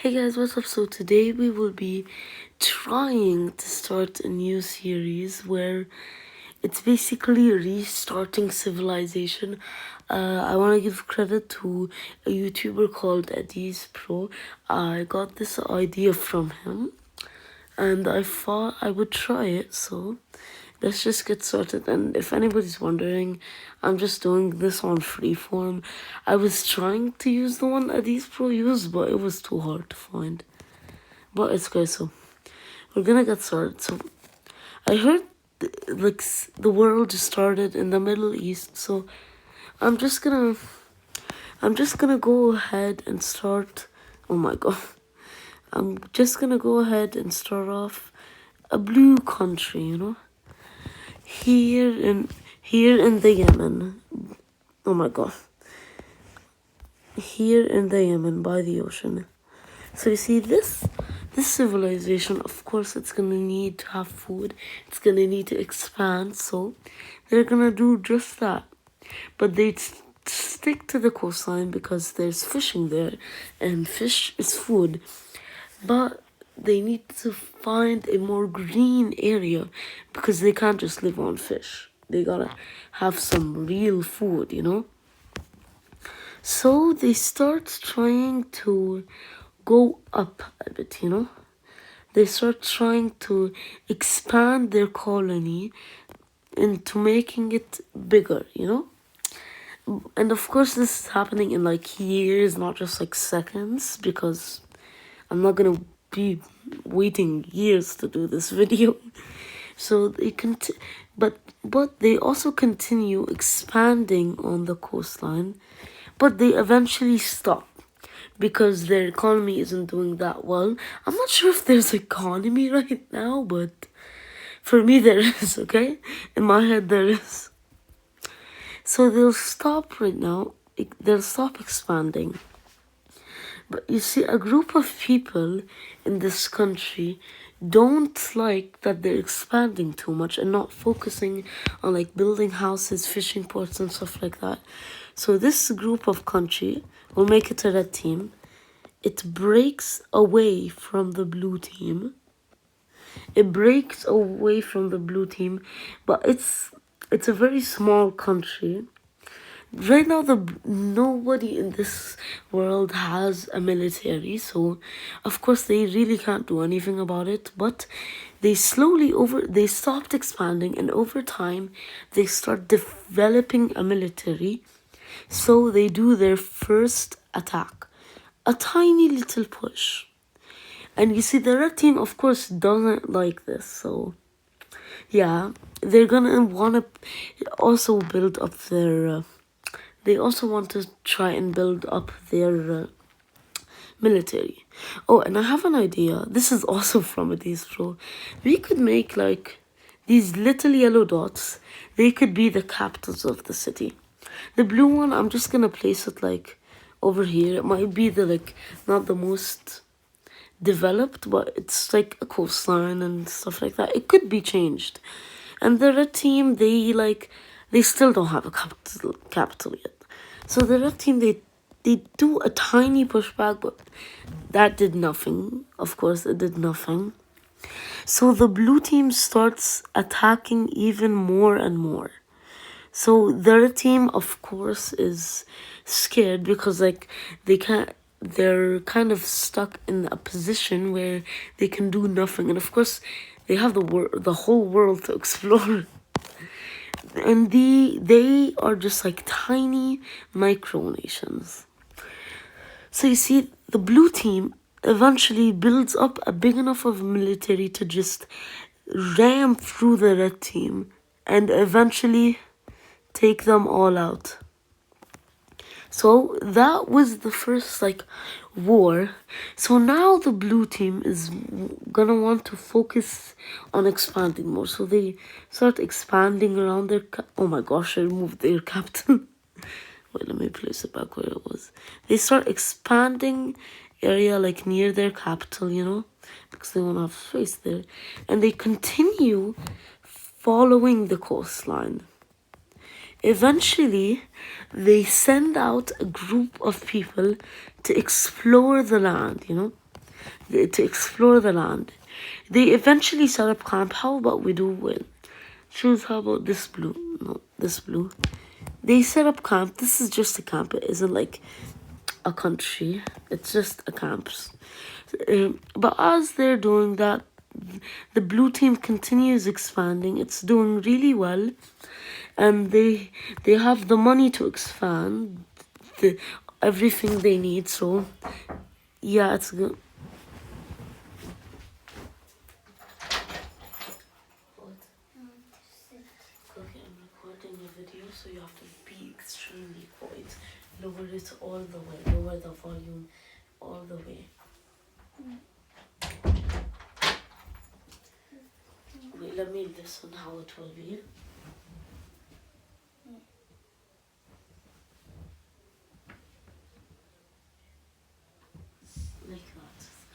Hey guys, what's up? So today we will be trying to start a new series where it's basically restarting civilization. I want to give credit to a YouTuber called Adis Pro. I got this idea from him and I thought I would try it. So let's just get started. And if anybody's wondering, I'm just doing this on freeform. I was trying to use the one Adis Pro used, but it was too hard to find. But it's good, so we're gonna get started. So I heard the world just started in the Middle East, so I'm just gonna go ahead and start. Oh my god. I'm just gonna go ahead and start off a blue country, Here in the Yemen. Oh my god. Here in the Yemen by the ocean. So you see this civilization, of course it's gonna need to have food. It's gonna need to expand, so they're gonna do just that. But they stick to the coastline because there's fishing there and fish is food. But they need to find a more green area because they can't just live on fish. They gotta have some real food. So they start trying to go up a bit. They start trying to expand their colony into making it bigger. And of course, this is happening in like years, not just like seconds, because I'm not gonna be waiting years to do this video. So they but they also continue expanding on the coastline, but they eventually stop because their economy isn't doing that well. I'm not sure if there's economy right now, but for me there is, okay? In my head there is. So they'll stop right now. They'll stop expanding. But you see, a group of people in this country don't like that they're expanding too much and not focusing on like building houses, fishing ports and stuff like that. So this group of country will make it a red team. It breaks away from the blue team. It breaks away from the blue team, but it's a very small country. Right now, nobody in this world has a military, so of course they really can't do anything about it. But they stopped expanding, and over time they start developing a military. So they do their first attack, a tiny little push. And you see, the red team, of course, doesn't like this. So, yeah, they're gonna want to also build up their. They also want to try and build up their military. Oh, and I have an idea. This is also from Adis Pro. We could make like these little yellow dots. They could be the capitals of the city. The blue one, I'm just gonna place it like over here. It might be the not the most developed, but it's like a coastline and stuff like that. It could be changed. And the red team, they still don't have a capital yet. So the red team, they do a tiny pushback, but that did nothing. Of course, it did nothing. So the blue team starts attacking even more and more. So the red team, of course, is scared because they're kind of stuck in a position where they can do nothing. And of course, they have the whole world to explore. And they are just like tiny micro nations. So you see, the blue team eventually builds up a big enough of military to just ram through the red team and eventually take them all out. So that was the first war. So now the blue team is gonna want to focus on expanding more. So they start expanding around their. Oh my gosh! I removed their captain. Wait, let me place it back where it was. They start expanding area like near their capital, because they want to have space there, and they continue following the coastline. Eventually, they send out a group of people to explore the land. to explore the land. They eventually set up camp. How about we do it? Choose, how about this blue? No, this blue. They set up camp. This is just a camp. It isn't like a country. It's just a camp. But as they're doing that, the blue team continues expanding. It's doing really well, and they have the money to expand everything they need. So yeah, it's good. Okay, I'm recording a video, so you have to be extremely quiet. Lower it all the way. Lower the volume all the way. Wait, let me listen how it will be. Like that. It's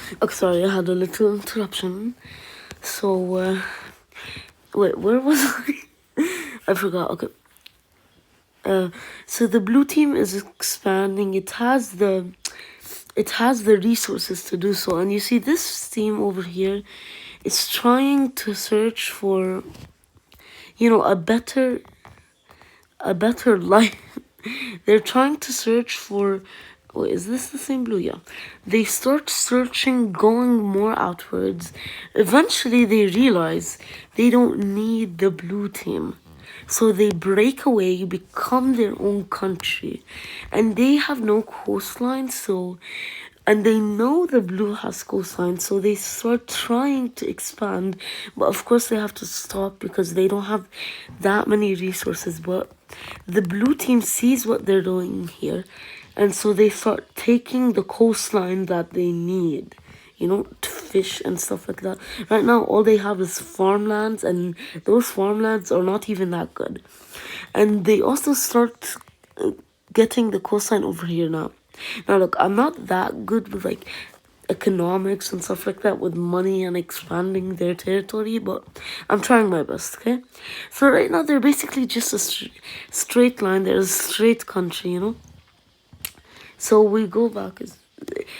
good. Okay, sorry, I had a little interruption. So, wait, where was I? I forgot. Okay. So the blue team is expanding. It has the resources to do so, and you see this team over here is trying to search for, a better life. They're trying to search for. Wait, is this the same blue? Yeah. They start searching, going more outwards. Eventually, they realize they don't need the blue team. So they break away, become their own country. And they have no coastline, and they know the blue has coastline, so they start trying to expand. But of course, they have to stop because they don't have that many resources. But the blue team sees what they're doing here, and so they start taking the coastline that they need, to fish and stuff like that. Right now, all they have is farmlands, and those farmlands are not even that good. And they also start getting the coastline over here now. Now, look, I'm not that good with like economics and stuff like that, with money and expanding their territory, but I'm trying my best, okay? So right now, they're basically just a straight line. They're a straight country, So we go back.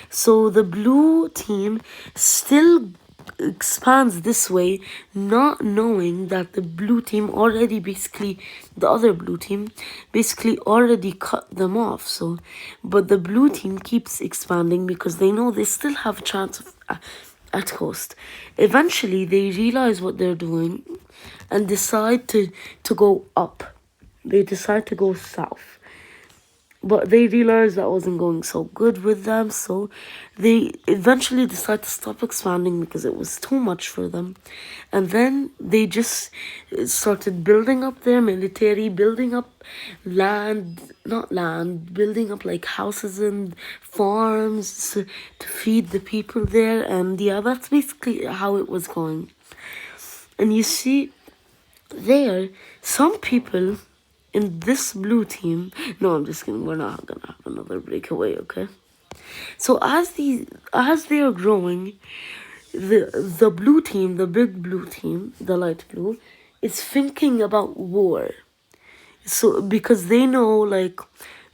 So the blue team still expands this way, not knowing that the blue team already the other blue team basically already cut them off. So, but the blue team keeps expanding because they know they still have a chance of, at coast. Eventually, they realize what they're doing and decide to go up. They decide to go south. But they realized that wasn't going so good with them, so they eventually decided to stop expanding because it was too much for them. And then they just started building up their military, building up building up like houses and farms to feed the people there. And yeah, that's basically how it was going. And you see, some people in this blue team, no, I'm just kidding, we're not gonna have another breakaway, okay? So as they are growing, the blue team, the big blue team, the light blue, is thinking about war. So because they know like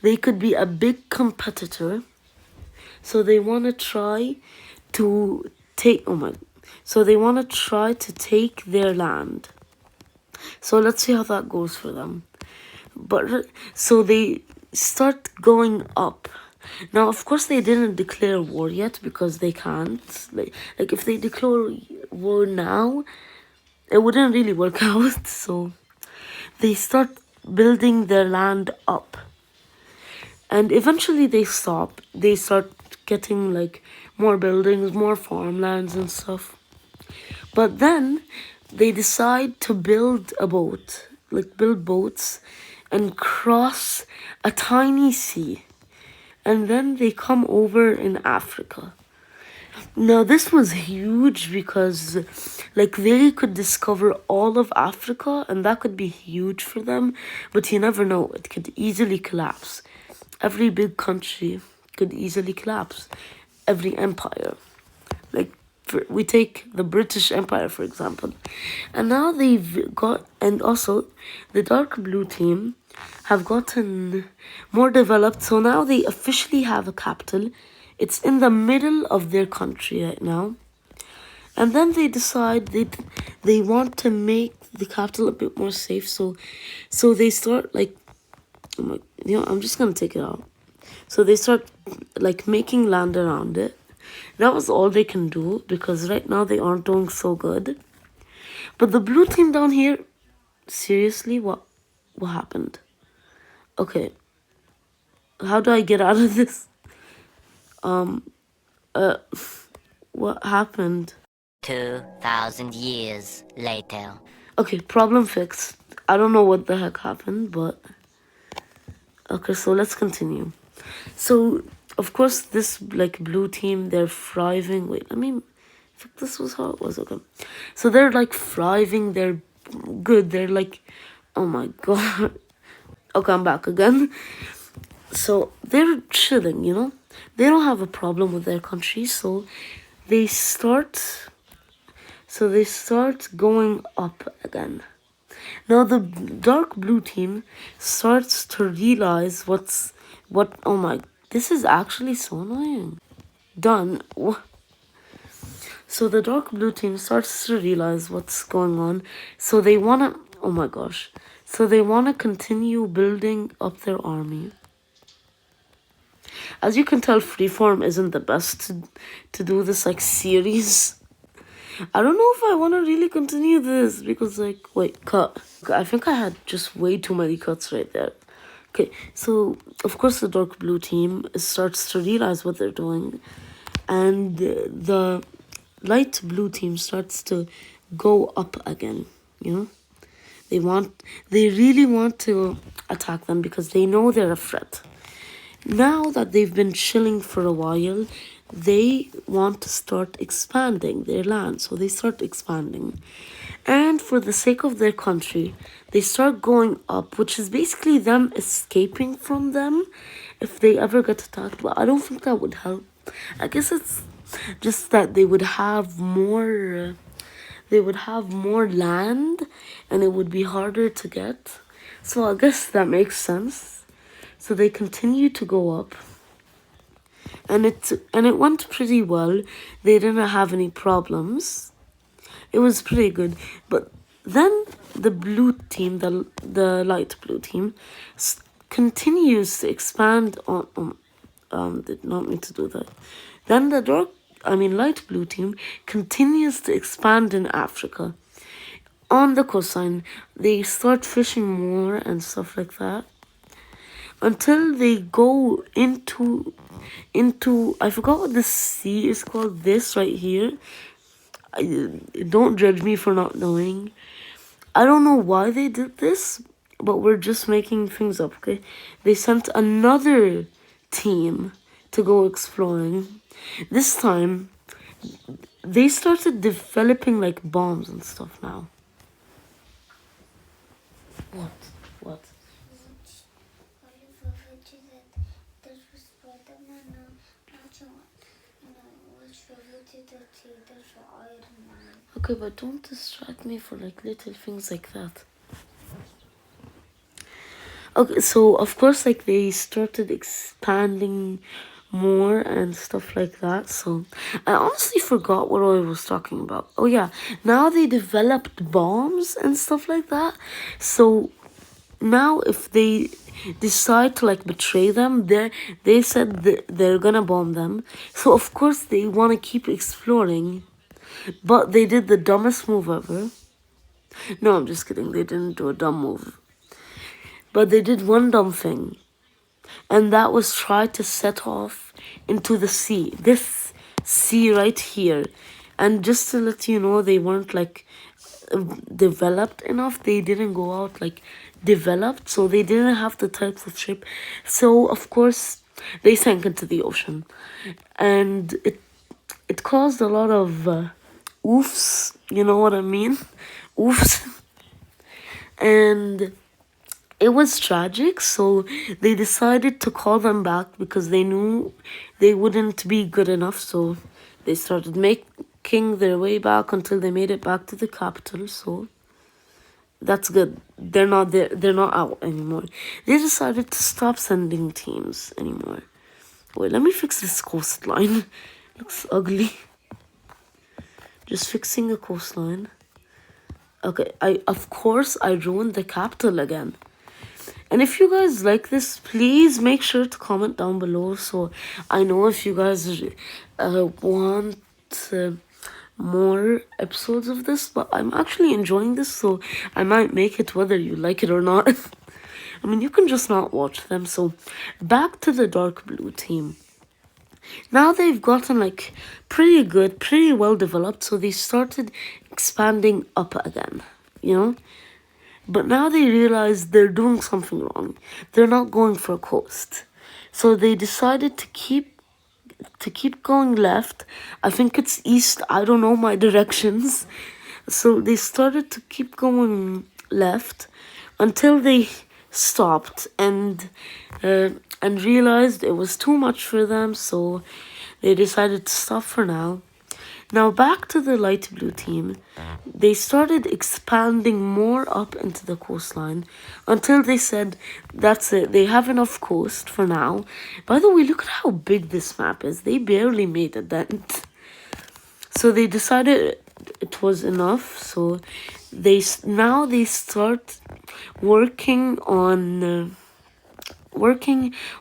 they could be a big competitor, so they want to try to take their land. So let's see how that goes for them. But so they start going up. Now, of course, they didn't declare war yet because they can't. Like if they declare war now, it wouldn't really work out. So they start building their land up, and eventually they stop. They start getting like more buildings, more farmlands and stuff. But then they decide to build a boat, build boats and cross a tiny sea. And then they come over in Africa. Now, this was huge because, they could discover all of Africa, and that could be huge for them. But you never know, it could easily collapse. Every big country could easily collapse. Every empire. we take the British Empire, for example. And now and also the dark blue team have gotten more developed. So now they officially have a capital. It's in the middle of their country right now. And then they decide they want to make the capital a bit more safe. So they start like, I'm just gonna take it out. So they start like making land around it. That was all they can do because right now they aren't doing so good. But the blue team down here, seriously, what happened? Okay, how do I get out of this? What happened? 2,000 years later. Okay, problem fixed. I don't know what the heck happened, but okay, so let's continue. So of course this like blue team, they're thriving. Wait, I think this was how it was. Okay, so they're like thriving. They're good. They're like, oh my god. Okay, I'm back again. So they're chilling, They don't have a problem with their country, so they start going up again. Now the dark blue team starts to realize oh my, this is actually so annoying. Done. So the dark blue team starts to realize what's going on. So they wanna, oh my gosh. So they wanna continue building up their army. As you can tell, Freeform isn't the best to do this like series. I don't know if I want to really continue this because like, wait, cut. I think I had just way too many cuts right there. Okay, so of course the dark blue team starts to realize what they're doing, and the light blue team starts to go up again, They really want to attack them because they know they're a threat. Now that they've been chilling for a while, they want to start expanding their land. So they start expanding. And for the sake of their country, they start going up, which is basically them escaping from them if they ever get attacked. But I don't think that would help. I guess it's just that they would have more land and it would be harder to get. So I guess that makes sense. So they continue to go up, and it went pretty well. They didn't have any problems. It was pretty good. But then the blue team, the light blue team, continues to expand on. Did not mean to do that. Then the light blue team continues to expand in Africa. On the coastline, they start fishing more and stuff like that. Until they go into I forgot what the sea is called. This right here. Don't judge me for not knowing. I don't know why they did this, but we're just making things up, okay? They sent another team to go exploring. This time, they started developing like bombs and stuff now. What? Okay, but don't distract me for like little things like that. Okay, so of course like they started expanding more and stuff like that. So I honestly forgot what I was talking about. Oh yeah, now they developed bombs and stuff like that. So now if they decide to like betray them, they said they're gonna bomb them. So of course they want to keep exploring, but they did the dumbest move ever. No, I'm just kidding. They didn't do a dumb move, but they did one dumb thing, and that was try to set off into the sea. This sea right here. And just to let you know, they weren't like developed enough. They didn't go out like developed, so they didn't have the types of ship. So of course they sank into the ocean, and it caused a lot of oofs. You know what I mean? Oofs. And it was tragic, so they decided to call them back because they knew they wouldn't be good enough. So they started making working their way back until they made it back to the capital. So that's good. They're not there. They're not out anymore. They decided to stop sending teams anymore. Wait, let me fix this coastline. Looks ugly. Just fixing the coastline. Okay, of course I ruined the capital again. And if you guys like this, please make sure to comment down below so I know if you guys want more episodes of this. But I'm actually enjoying this, so I might make it whether you like it or not. I mean, you can just not watch them. So back to the dark blue team. Now they've gotten like pretty good, pretty well developed, so they started expanding up again, you know? But now they realize they're doing something wrong. They're not going for a coast. So they decided to keep going left. I think it's east. I don't know my directions. So they started to keep going left until they stopped and realized it was too much for them, so they decided to stop for now. Now back to the light blue team. They started expanding more up into the coastline until they said that's it, they have enough coast for now. By the way, look at how big this map is. They barely made a dent. So they decided it was enough, so they start working on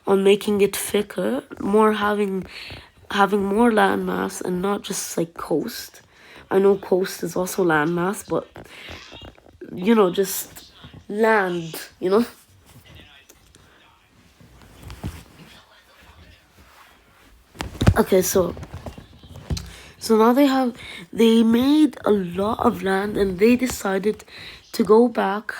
making it thicker, having more landmass and not just like coast. I know coast is also landmass, but you know, just land, you know. Okay, so now they made a lot of land and they decided to go back.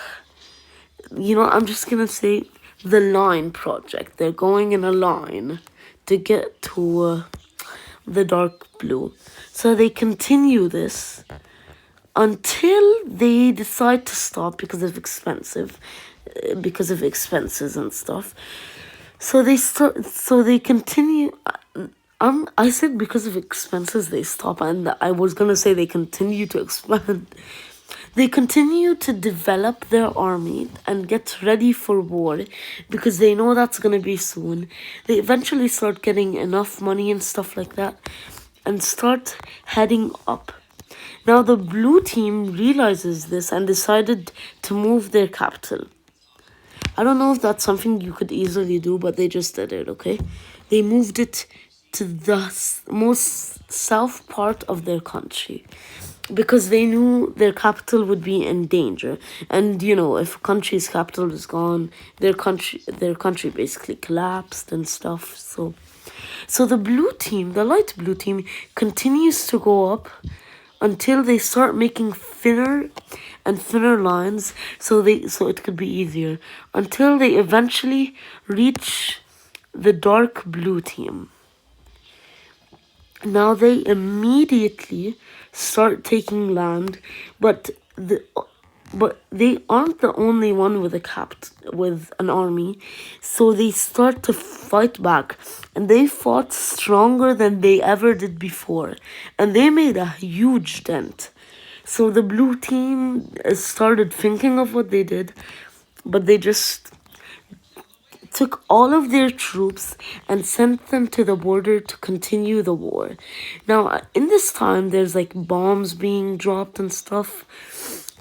You know, I'm just gonna say the line project. They're going in a line to get to the dark blue. So they continue this until they decide to stop because of expenses and stuff. So they continue. I said because of expenses they stop, and I was gonna say they continue to expand. They continue to develop their army and get ready for war because they know that's gonna be soon. They eventually start getting enough money and stuff like that and start heading up. Now the blue team realizes this and decided to move their capital. I don't know if that's something you could easily do, but they just did it, okay? They moved it to the most south part of their country because they knew their capital would be in danger. And you know, if a country's capital is gone, their country basically collapsed and stuff. So the blue team, the light blue team, continues to go up until they start making thinner and thinner lines so it could be easier, until they eventually reach the dark blue team. Now they immediately start taking land, but they aren't the only one with an army, so they start to fight back, and they fought stronger than they ever did before, and they made a huge dent. So the blue team started thinking of what they did, but they just took all of their troops and sent them to the border to continue the war. Now, in this time, there's like bombs being dropped and stuff.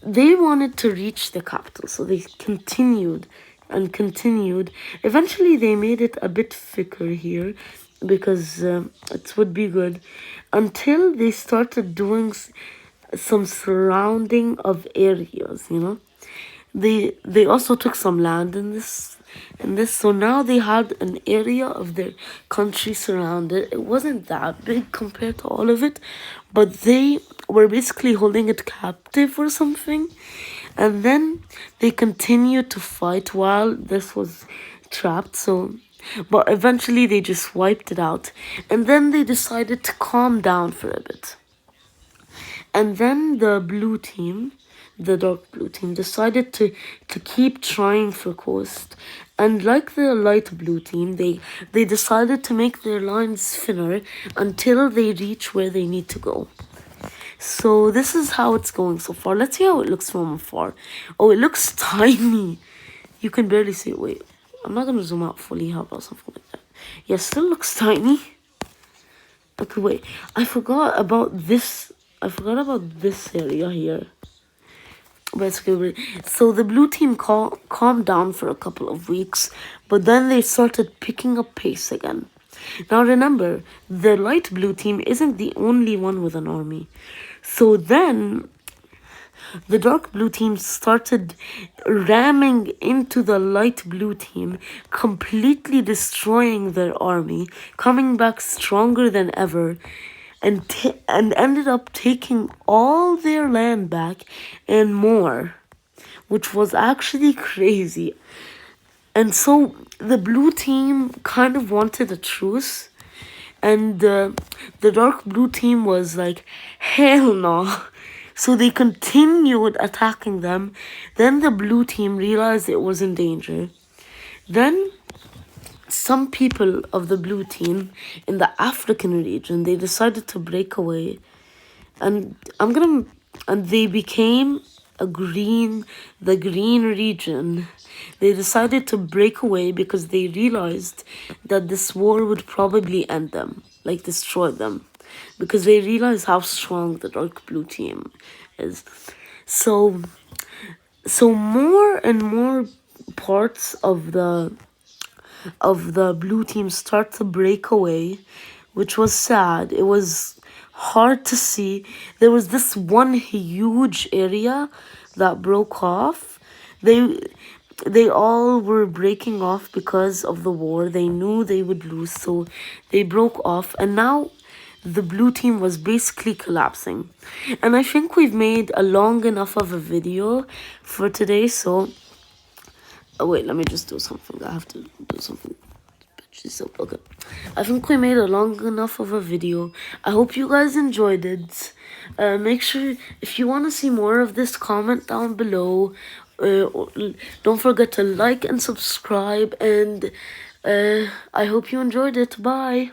They wanted to reach the capital, so they continued and continued. Eventually, they made it a bit thicker here because it would be good until they started doing some surrounding of areas, you know. They also took some land in this, so now they had an area of their country surrounded. It wasn't that big compared to all of it, but they were basically holding it captive or something, and then they continued to fight while this was trapped. But eventually they just wiped it out, and then they decided to calm down for a bit. And then the blue team, the dark blue team, decided to keep trying for coast. And like the light blue team, they decided to make their lines thinner until they reach where they need to go. So this is how it's going so far. Let's see how it looks from afar. Oh, it looks tiny. You can barely see it. Wait, I'm not gonna zoom out fully. How about something like that? Yeah, still looks tiny. Okay, wait. I forgot about this. I forgot about this area here. But it's okay. So the blue team calmed down for a couple of weeks, but then they started picking up pace again. Now remember, the light blue team isn't the only one with an army. So then the dark blue team started ramming into the light blue team, completely destroying their army, coming back stronger than ever, and ended up taking all their land back and more, which was actually crazy. And so the blue team kind of wanted a truce, and the dark blue team was like, hell no. So they continued attacking them. Then the blue team realized it was in danger. Then some people of the blue team in the African region, they decided to break away, and they became the green region. They decided to break away because they realized that this war would probably end them, like destroy them, because they realized how strong the dark blue team is. So more and more parts of the blue team start to break away, which was sad. It was hard to see. There was this one huge area that broke off. They all were breaking off because of the war. They knew they would lose, so they broke off, and now the blue team was basically collapsing. And I think we've made a long enough of a video for today, so oh wait, let me just do something. I have to do something. Okay. I think we made a long enough of a video. I hope you guys enjoyed it. Make sure, if you want to see more of this, comment down below. Don't forget to like and subscribe. And I hope you enjoyed it. Bye.